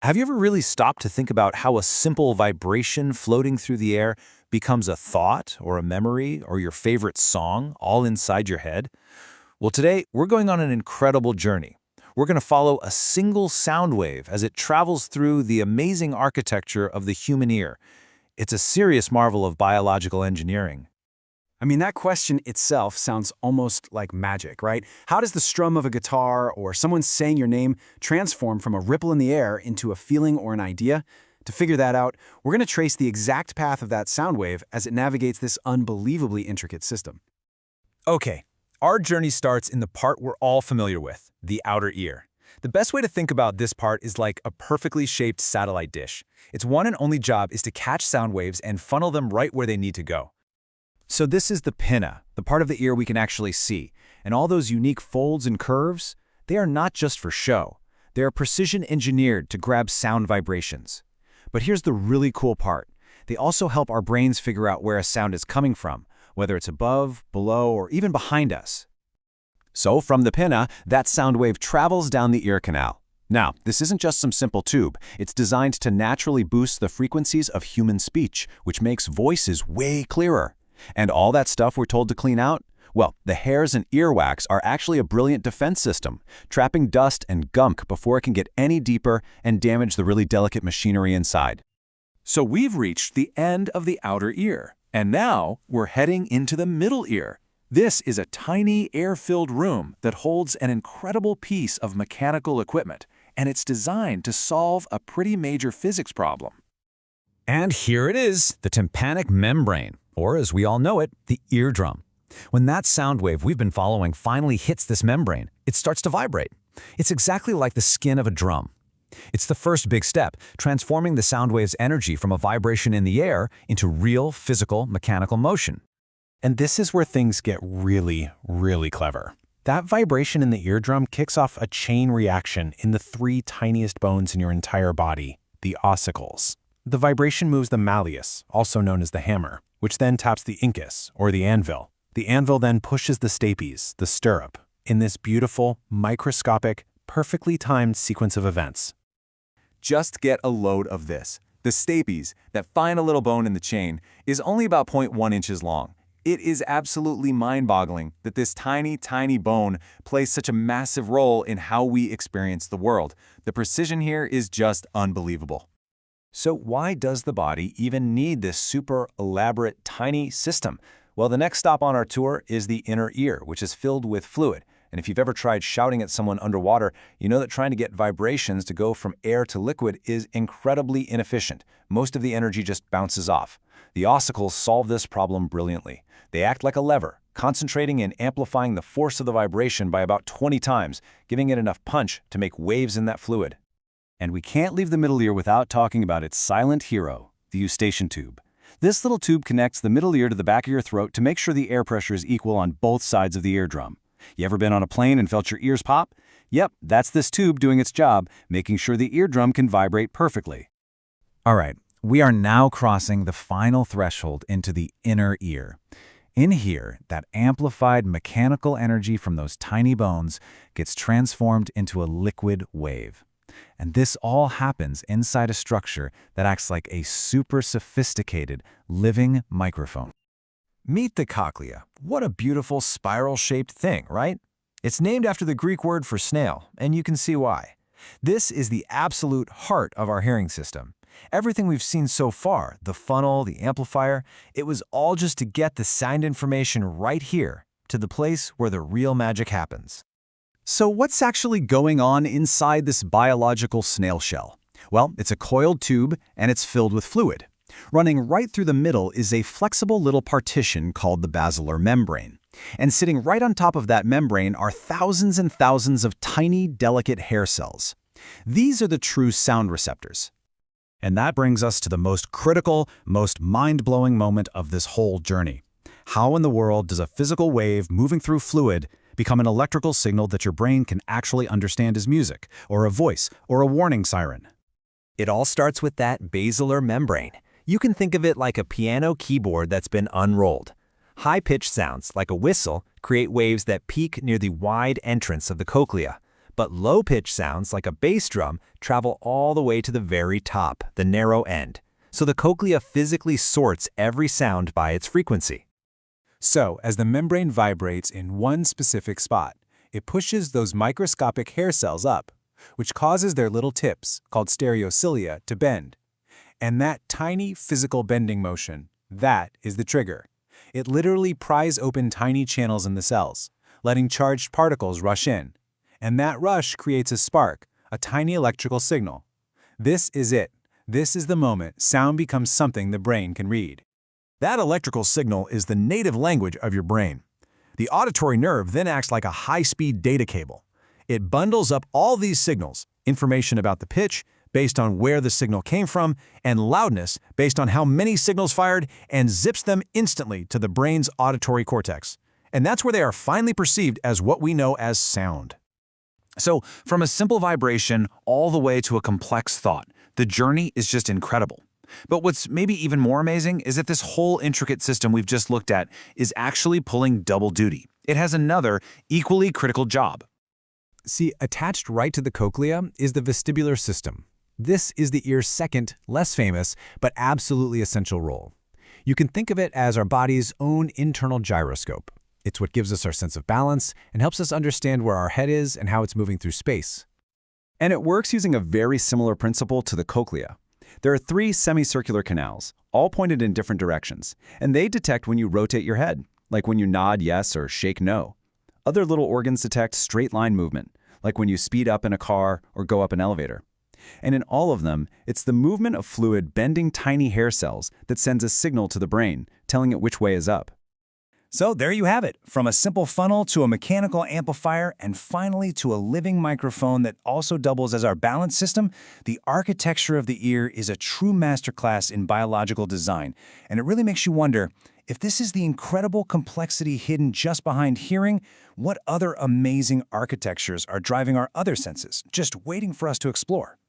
Have you ever really stopped to think about how a simple vibration floating through the air becomes a thought or a memory or your favorite song all inside your head? Well, today we're going on an incredible journey. We're going to follow a single sound wave as it travels through the amazing architecture of the human ear. It's a serious marvel of biological engineering. I mean, that question itself sounds almost like magic, right? How does the strum of a guitar or someone saying your name transform from a ripple in the air into a feeling or an idea? To figure that out, we're going to trace the exact path of that sound wave as it navigates this unbelievably intricate system. Okay, our journey starts in the part we're all familiar with, the outer ear. The best way to think about this part is like a perfectly shaped satellite dish. Its one and only job is to catch sound waves and funnel them right where they need to go. So this is the pinna, the part of the ear we can actually see. And all those unique folds and curves, they are not just for show. They are precision engineered to grab sound vibrations. But here's the really cool part. They also help our brains figure out where a sound is coming from, whether it's above, below, or even behind us. So from the pinna, that sound wave travels down the ear canal. Now, this isn't just some simple tube. It's designed to naturally boost the frequencies of human speech, which makes voices way clearer. And all that stuff we're told to clean out? Well, the hairs and earwax are actually a brilliant defense system, trapping dust and gunk before it can get any deeper and damage the really delicate machinery inside. So we've reached the end of the outer ear, and now we're heading into the middle ear. This is a tiny air-filled room that holds an incredible piece of mechanical equipment, and it's designed to solve a pretty major physics problem. And here it is, the tympanic membrane, or as we all know it, the eardrum. When that sound wave we've been following finally hits this membrane, it starts to vibrate. It's exactly like the skin of a drum. It's the first big step, transforming the sound wave's energy from a vibration in the air into real, physical, mechanical motion. And this is where things get really, really clever. That vibration in the eardrum kicks off a chain reaction in the three tiniest bones in your entire body, the ossicles. The vibration moves the malleus, also known as the hammer, which then taps the incus, or the anvil. The anvil then pushes the stapes, the stirrup, in this beautiful, microscopic, perfectly timed sequence of events. Just get a load of this. The stapes, that fine little bone in the chain, is only about 0.1 inches long. It is absolutely mind-boggling that this tiny, tiny bone plays such a massive role in how we experience the world. The precision here is just unbelievable. So why does the body even need this super elaborate, tiny system? Well, the next stop on our tour is the inner ear, which is filled with fluid. And if you've ever tried shouting at someone underwater, you know that trying to get vibrations to go from air to liquid is incredibly inefficient. Most of the energy just bounces off. The ossicles solve this problem brilliantly. They act like a lever, concentrating and amplifying the force of the vibration by about 20 times, giving it enough punch to make waves in that fluid. And we can't leave the middle ear without talking about its silent hero, the Eustachian tube. This little tube connects the middle ear to the back of your throat to make sure the air pressure is equal on both sides of the eardrum. You ever been on a plane and felt your ears pop? Yep, that's this tube doing its job, making sure the eardrum can vibrate perfectly. All right, we are now crossing the final threshold into the inner ear. In here, that amplified mechanical energy from those tiny bones gets transformed into a liquid wave. And this all happens inside a structure that acts like a super sophisticated living microphone. Meet the cochlea. What a beautiful spiral-shaped thing, right? It's named after the Greek word for snail, and you can see why. This is the absolute heart of our hearing system. Everything we've seen so far, the funnel, the amplifier, it was all just to get the sound information right here, to the place where the real magic happens. So what's actually going on inside this biological snail shell? Well, it's a coiled tube and it's filled with fluid. Running right through the middle is a flexible little partition called the basilar membrane. And sitting right on top of that membrane are thousands and thousands of tiny, delicate hair cells. These are the true sound receptors. And that brings us to the most critical, most mind-blowing moment of this whole journey. How in the world does a physical wave moving through fluid become an electrical signal that your brain can actually understand as music, or a voice, or a warning siren? It all starts with that basilar membrane. You can think of it like a piano keyboard that's been unrolled. High-pitched sounds, like a whistle, create waves that peak near the wide entrance of the cochlea. But low-pitched sounds, like a bass drum, travel all the way to the very top, the narrow end. So the cochlea physically sorts every sound by its frequency. So, as the membrane vibrates in one specific spot, it pushes those microscopic hair cells up, which causes their little tips, called stereocilia, to bend. And that tiny physical bending motion, that is the trigger. It literally pries open tiny channels in the cells, letting charged particles rush in. And that rush creates a spark, a tiny electrical signal. This is it. This is the moment sound becomes something the brain can read. That electrical signal is the native language of your brain. The auditory nerve then acts like a high-speed data cable. It bundles up all these signals, information about the pitch, based on where the signal came from, and loudness, based on how many signals fired, and zips them instantly to the brain's auditory cortex. And that's where they are finally perceived as what we know as sound. So, from a simple vibration all the way to a complex thought, the journey is just incredible. But what's maybe even more amazing is that this whole intricate system we've just looked at is actually pulling double duty. It has another, equally critical job. See, attached right to the cochlea is the vestibular system. This is the ear's second, less famous, but absolutely essential role. You can think of it as our body's own internal gyroscope. It's what gives us our sense of balance and helps us understand where our head is and how it's moving through space. And it works using a very similar principle to the cochlea. There are 3 semicircular canals, all pointed in different directions, and they detect when you rotate your head, like when you nod yes or shake no. Other little organs detect straight-line movement, like when you speed up in a car or go up an elevator. And in all of them, it's the movement of fluid bending tiny hair cells that sends a signal to the brain, telling it which way is up. So there you have it, from a simple funnel to a mechanical amplifier and finally to a living microphone that also doubles as our balance system. The architecture of the ear is a true masterclass in biological design, and it really makes you wonder, if this is the incredible complexity hidden just behind hearing, what other amazing architectures are driving our other senses, just waiting for us to explore?